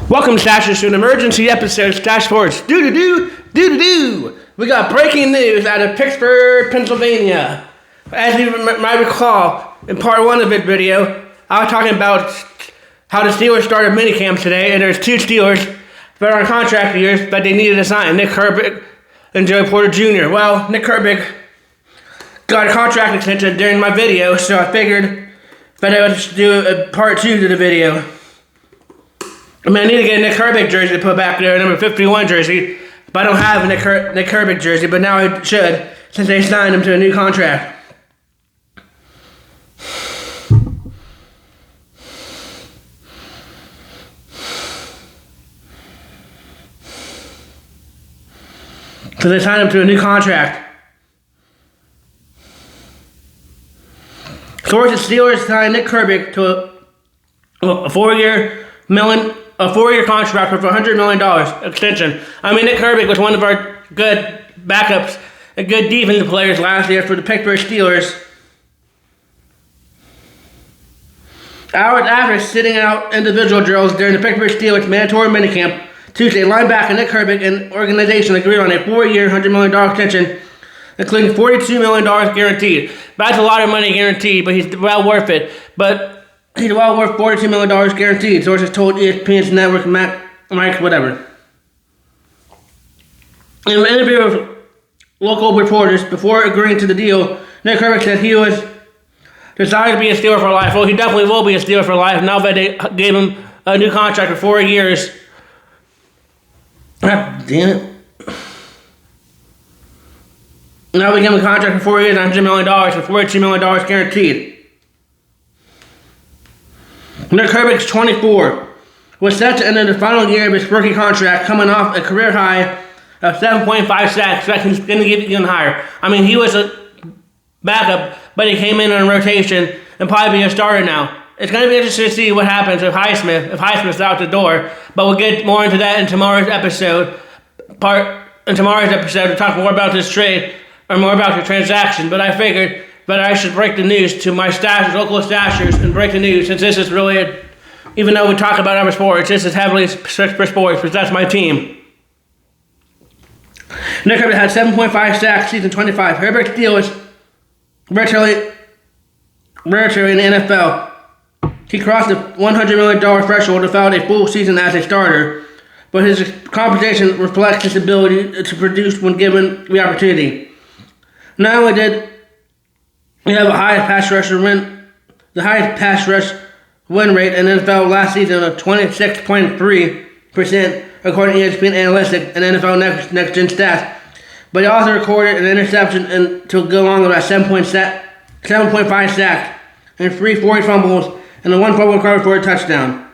Welcome, Stache, to an emergency episode of Stache Sports. Do. We got breaking news out of Pittsburgh, Pennsylvania. As you might recall, in part one of this video, I was talking about how the Steelers started minicamp today, and there's two Steelers that are on contract years that they needed to sign, Nick Herbig and Joey Porter Jr. Well, Nick Herbig got a contract extension during my video, so I figured that I would do a part two to the video. I need to get a Nick Herbig jersey to put back there, number 51 jersey. But I don't have a Nick Herbig jersey, but now I should, since they signed him to a new contract. So they signed him to a new contract. Sources: Steelers signed Nick Herbig to a four-year contract for $100 million extension. Nick Herbig was one of our good backups and good defensive players last year for the Pittsburgh Steelers. Hours after sitting out individual drills during the Pittsburgh Steelers mandatory minicamp Tuesday, linebacker Nick Herbig and organization agreed on a four-year, $100 million extension, including $42 million guaranteed. That's a lot of money guaranteed, but he's well worth it. He's well worth $42 million guaranteed, sources told ESPN's network Mike whatever. In an interview with local reporters before agreeing to the deal, Nick Herbig said he was decided to be a Steeler for life. Well, he definitely will be a Steeler for life now that they gave him a new contract for 4 years. God damn it. Now we give him a contract for 4 years, $100 million, and $42 million guaranteed. Nick Herbig's 24, was set to enter the final year of his rookie contract, coming off a career high of 7.5 sacks. That's going to get even higher. He was a backup, but he came in on rotation and probably be a starter now. It's going to be interesting to see what happens with Highsmith, if Highsmith's out the door. But we'll get more into that in tomorrow's episode. To talk more about this trade or more about the transaction. But I figured that I should break the news to my local stashers, and break the news, since this is really, even though we talk about other sports, this is heavily for sports, because that's my team. Nick Herbig had 7.5 sacks, season 25. Herbig's deal is virtually in the NFL. He crossed the $100 million threshold without a full season as a starter, but his compensation reflects his ability to produce when given the opportunity. Not only did he have the highest pass rush win rate in NFL last season of 26.3%, according to ESPN Analytics and NFL Next Gen Stats, but he also recorded an interception to go along with that 7.5 sacks and 3 forced fumbles and a 1 fumble recovery for a touchdown.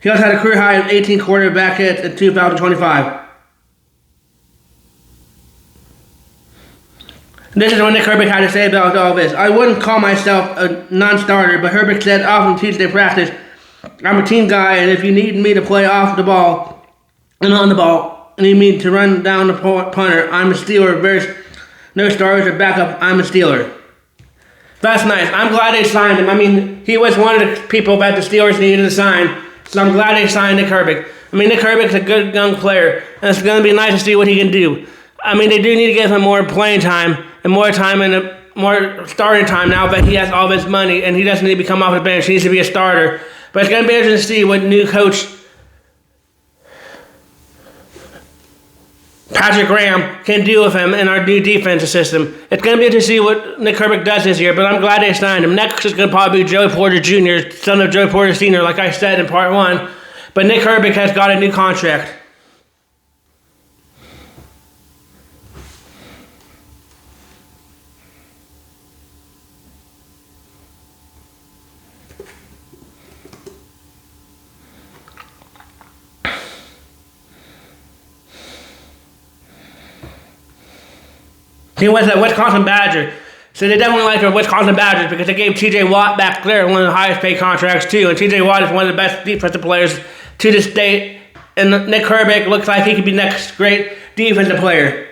He also had a career high of 18 quarterback hits in 2025. This is what Nick Herbig had to say about all this. I wouldn't call myself a non-starter, but Herbig said often Tuesday practice, I'm a team guy, and if you need me to play off the ball and on the ball, and you need me to run down the punter, I'm a Steeler versus no starters or backup, I'm a Steeler. That's nice. I'm glad they signed him. He was one of the people that the Steelers needed to sign, so I'm glad they signed Nick Herbig. Nick Herbig's a good young player, and it's going to be nice to see what he can do. They do need to give him more playing time and more time and more starting time now that he has all this money and he doesn't need to come off the bench. He needs to be a starter. But it's going to be interesting to see what new coach Patrick Graham can do with him in our new defensive system. It's going to be interesting to see what Nick Herbig does this year, but I'm glad they signed him. Next is going to probably be Joey Porter Jr., son of Joey Porter Sr., like I said in part one. But Nick Herbig has got a new contract. He was a Wisconsin Badger. So they definitely like the Wisconsin Badgers because they gave T.J. Watt back there one of the highest paid contracts too. And T.J. Watt is one of the best defensive players to this state. And Nick Herbig looks like he could be next great defensive player.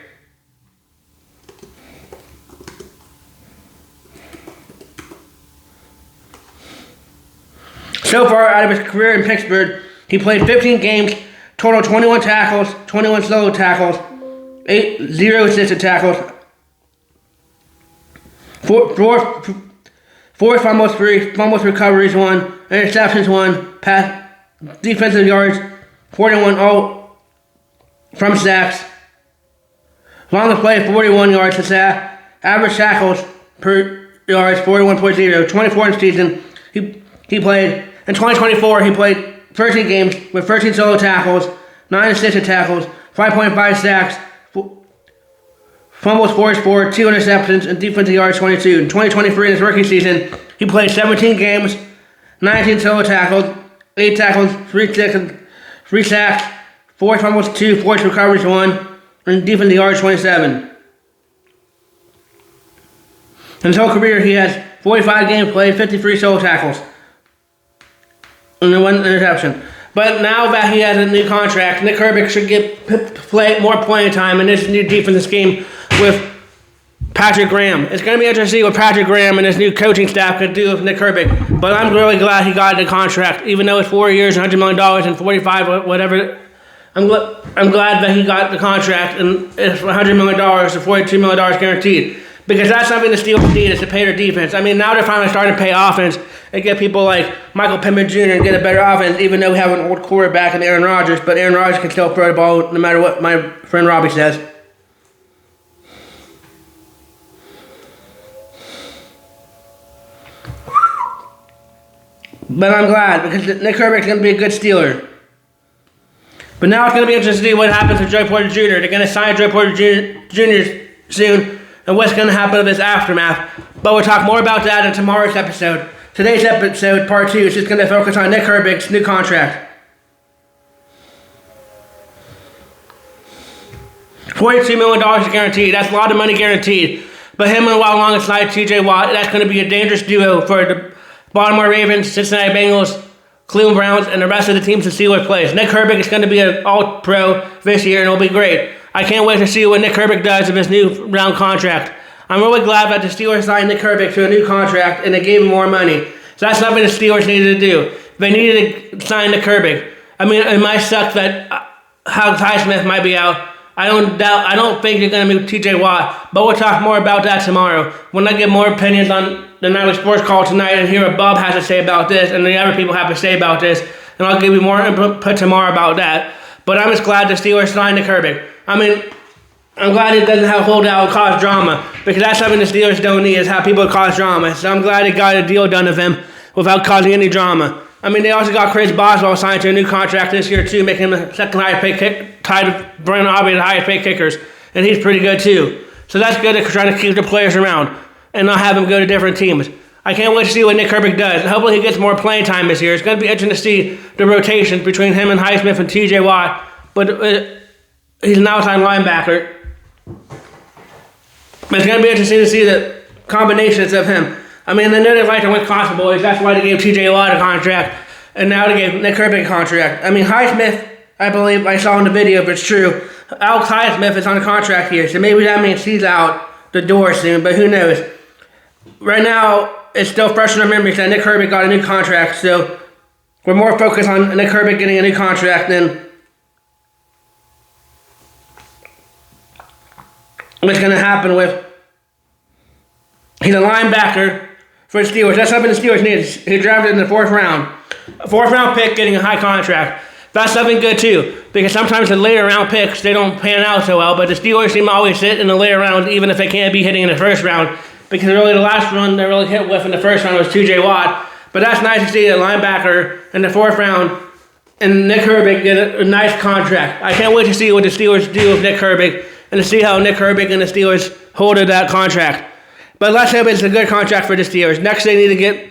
So far out of his career in Pittsburgh, He played 15 games, total 21 tackles, 21 solo tackles, 0 assisted tackles, 4 fumbles, 3 fumbles recoveries, 1 interceptions, 1 pass defensive yards, 41 all from sacks. Longest play, 41 yards to sack. Average tackles per yards, 41.0. 24 in season. He played in 2024. He played 13 games with 13 solo tackles, 9 assisted tackles, 5.5 sacks, fumbles forced 4, 2 interceptions, and defensive yards 22. In 2023, in his rookie season, he played 17 games, 19 solo tackles, 8 tackles, 3 sacks, 4 fumbles, 2 forced recoveries, 1, and defensive yards 27. In his whole career, he has 45 games played, 53 solo tackles, and 1 interception. But now that he has a new contract, Nick Herbig should get more playing time in this new defensive scheme with Patrick Graham. It's going to be interesting to see what Patrick Graham and his new coaching staff could do with Nick Herbig. But I'm really glad he got the contract, even though it's 4 years, $100 million, and 45 whatever. I'm glad that he got the contract, and it's $100 million to $42 million guaranteed. Because that's something the Steelers need, is to pay their defense. I mean, now they're finally starting to pay offense and get people like Michael Pittman Jr. and get a better offense, even though we have an old quarterback in Aaron Rodgers. But Aaron Rodgers can still throw the ball no matter what my friend Robbie says. But I'm glad, because Nick Herbig's going to be a good Steeler. But now it's going to be interesting to see what happens with Joey Porter Jr. They're going to sign Joey Porter Jr. soon, and what's going to happen with this aftermath. But we'll talk more about that in tomorrow's episode. Today's episode, part 2, is just going to focus on Nick Herbig's new contract. $42 million guaranteed. That's a lot of money guaranteed. But him and Watt alongside TJ Watt, that's going to be a dangerous duo for the Baltimore Ravens, Cincinnati Bengals, Cleveland Browns, and the rest of the teams the Steelers plays. Nick Herbig is going to be an all-pro this year, and it'll be great. I can't wait to see what Nick Herbig does with his new round contract. I'm really glad that the Steelers signed Nick Herbig to a new contract, and they gave him more money. So that's something the Steelers needed to do. They needed to sign Nick Herbig. I mean, it might suck that how Highsmith might be out. I don't think they're going to move TJ Watt, but we'll talk more about that tomorrow when I get more opinions on the Nightly Sports Call tonight and hear what Bob has to say about this and the other people have to say about this, and I'll give you more input tomorrow about that. But I'm just glad the Steelers signed Nick Herbig. I mean, I'm glad it doesn't have hold out and cause drama, because that's something the Steelers don't need, is have people cause drama. So I'm glad they got a deal done with him without causing any drama. I mean, they also got Chris Boswell signed to a new contract this year too, making him the second highest paid kick, tied with Brandon Aubrey the highest paid kickers, and he's pretty good too. So that's good. They're trying to keep the players around and not have them go to different teams. I can't wait to see what Nick Herbig does. Hopefully he gets more playing time this year. It's going to be interesting to see the rotations between him and Highsmith and TJ Watt, but he's an outside linebacker. But it's going to be interesting to see the combinations of him. I mean, they know they like to win Constable Boys. That's why they gave TJ Watt a contract, and now they gave Nick Herbig a contract. I mean, Highsmith, I believe I saw in the video, if it's true, Alex Highsmith is on a contract here, so maybe that means he's out the door soon, but who knows. Right now, it's still fresh in our memories that Nick Herbig got a new contract, so we're more focused on Nick Herbig getting a new contract than what's going to happen with. He's a linebacker for the Steelers. That's something the Steelers need. He drafted in the 4th round. A 4th round pick getting a high contract. That's something good too, because sometimes the later round picks, they don't pan out so well, but the Steelers seem to always sit in the later rounds even if they can't be hitting in the 1st round, because really the last one they really hit with in the 1st round was TJ Watt. But that's nice to see a linebacker in the 4th round and Nick Herbig get a nice contract. I can't wait to see what the Steelers do with Nick Herbig and to see how Nick Herbig and the Steelers hold to that contract. But let's hope it's a good contract for the Steelers. Next, they need to get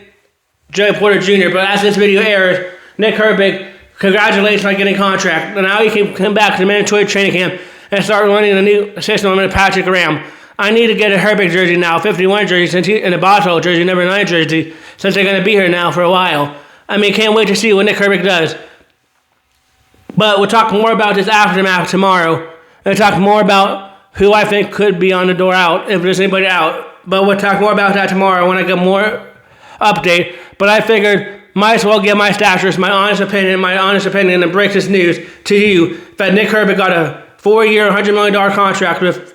Joey Porter Jr., but as this video airs, Nick Herbig, congratulations on getting a contract. And now he can come back to the mandatory training camp and start running the new system under Patrick Graham. I need to get a Herbig jersey now, 51 jersey, and a Boswell jersey, number 9 jersey, since they're going to be here now for a while. I mean, can't wait to see what Nick Herbig does. But we'll talk more about this aftermath tomorrow. And we'll talk more about who I think could be on the door out, if there's anybody out. But we'll talk more about that tomorrow when I get more update. But I figured might as well give my Stachers my honest opinion, and break this news to you that Nick Herbig got a 4-year, $100 million contract with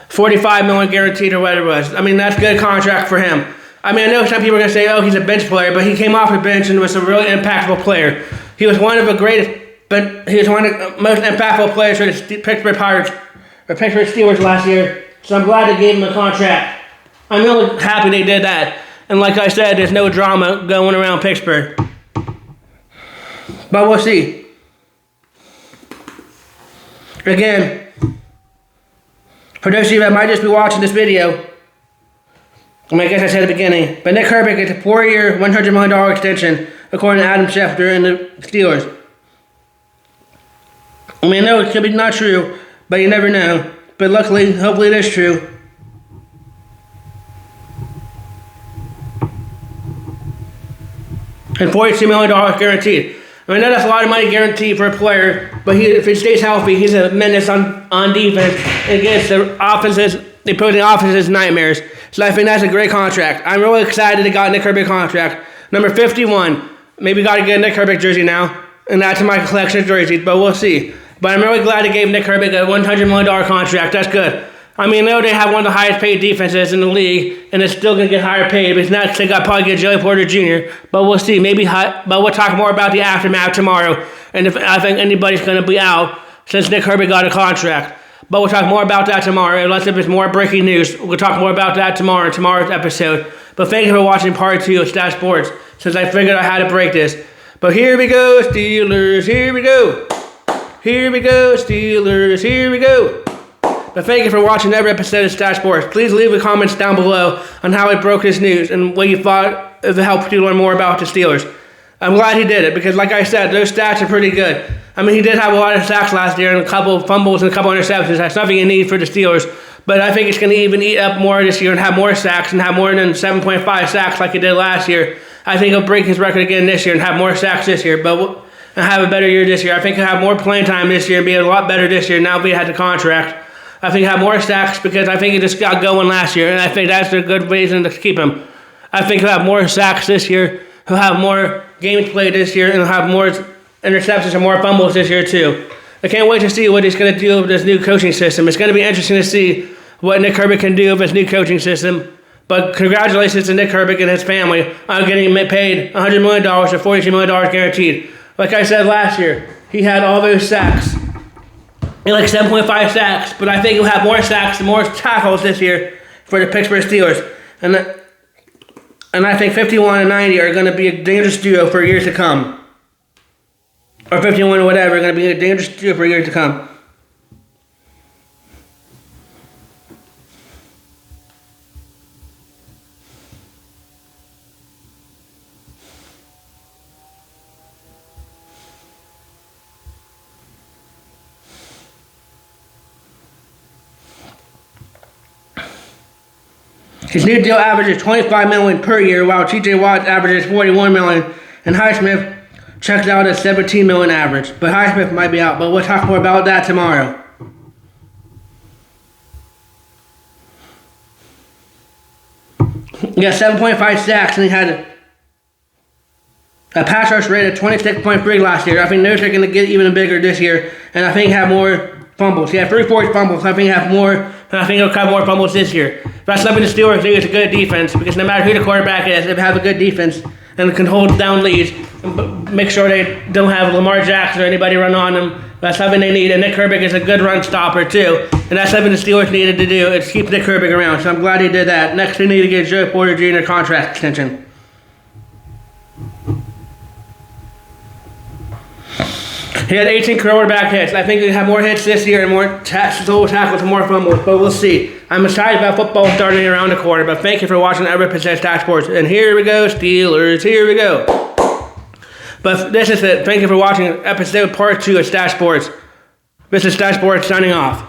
$45 million guaranteed or whatever it was. I mean, that's a good contract for him. I mean, I know some people are going to say, oh, he's a bench player, but he came off the bench and was a really impactful player. He was one of the greatest, but he was one of the most impactful players for the Pittsburgh Pirates, or Pittsburgh Steelers last year. So I'm glad they gave him a contract. I'm really happy they did that. And like I said, there's no drama going around Pittsburgh. But we'll see. Again, for those of you that might just be watching this video, I guess I said at the beginning, but Nick Herbig gets a 4-year, $100 million extension, according to Adam Schefter and the Steelers. I mean, I know it could be not true, but you never know. But luckily, hopefully it is true. And $42 million guaranteed. I mean, that's a lot of money guaranteed for a player, but if he stays healthy, he's a menace on defense against the opposing offense's nightmares. So I think that's a great contract. I'm really excited they got Nick Herbig contract. Number 51. Maybe got to get a Nick Herbig jersey now, and that's in my collection of jerseys, but we'll see. But I'm really glad they gave Nick Herbig a $100 million contract. That's good. I mean, I know they have one of the highest paid defenses in the league, and it's still going to get higher paid. But it's not they got probably get Joey Porter Jr. But we'll see. But we'll talk more about the aftermath tomorrow. And if I think anybody's going to be out since Nick Herbig got a contract. But we'll talk more about that tomorrow. Unless if it's more breaking news, we'll talk more about that tomorrow in tomorrow's episode. But thank you for watching part 2 of Stache Sports, since I figured I had to break this. But here we go, Steelers. Here we go. Here we go, Steelers. Here we go. But thank you for watching every episode of Stache Sports. Please leave the comments down below on how I broke this news and what you thought if it helped you learn more about the Steelers. I'm glad he did it because, like I said, those stats are pretty good. I mean, he did have a lot of sacks last year and a couple of fumbles and a couple of interceptions. That's nothing you need for the Steelers. But I think it's going to even eat up more this year and have more sacks and have more than 7.5 sacks like he did last year. I think he'll break his record again this year and have more sacks this year. But and have a better year this year. I think he'll have more playing time this year and be a lot better this year now that he had the contract. I think he'll have more sacks because I think he just got going last year, and I think that's a good reason to keep him. I think he'll have more sacks this year. He'll have more games played this year, and he'll have more interceptions and more fumbles this year too. I can't wait to see what he's going to do with this new coaching system. It's going to be interesting to see what Nick Herbig can do with his new coaching system. But congratulations to Nick Herbig and his family on getting paid $100 million or $42 million guaranteed. Like I said last year, he had all those sacks. He had like 7.5 sacks, but I think he'll have more sacks and more tackles this year for the Pittsburgh Steelers. And I think 51 and 90 are going to be a dangerous duo for years to come. Or 51 or whatever are going to be a dangerous duo for years to come. His new deal averages $25 million per year, while T.J. Watt averages $41 million, and Highsmith checks out at $17 million average. But Highsmith might be out, but we'll talk more about that tomorrow. He got 7.5 sacks, and he had a pass rush rate of 26.3 last year. I think those are going to get even bigger this year, and I think he have more fumbles. He had 3 forced fumbles. I think he have more, and I think he'll have more fumbles this year. That's something the Steelers do is a good defense, because no matter who the quarterback is, if they have a good defense and can hold down leads and make sure they don't have Lamar Jackson or anybody run on them, that's something they need. And Nick Herbig is a good run stopper too, and that's something the Steelers needed to do, is keep Nick Herbig around. So I'm glad he did that. Next, they need to get Joey Porter Jr. contract extension. He had 18 quarterback hits. I think he'll have more hits this year and more total tackles and more fumbles, but we'll see. I'm excited about football starting around the corner, but thank you for watching every episode of Stache Sports. And here we go, Steelers. Here we go. But this is it. Thank you for watching episode part 2 of Stache Sports. This is Stache Sports signing off.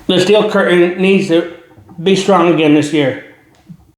The steel curtain needs to be strong again this year.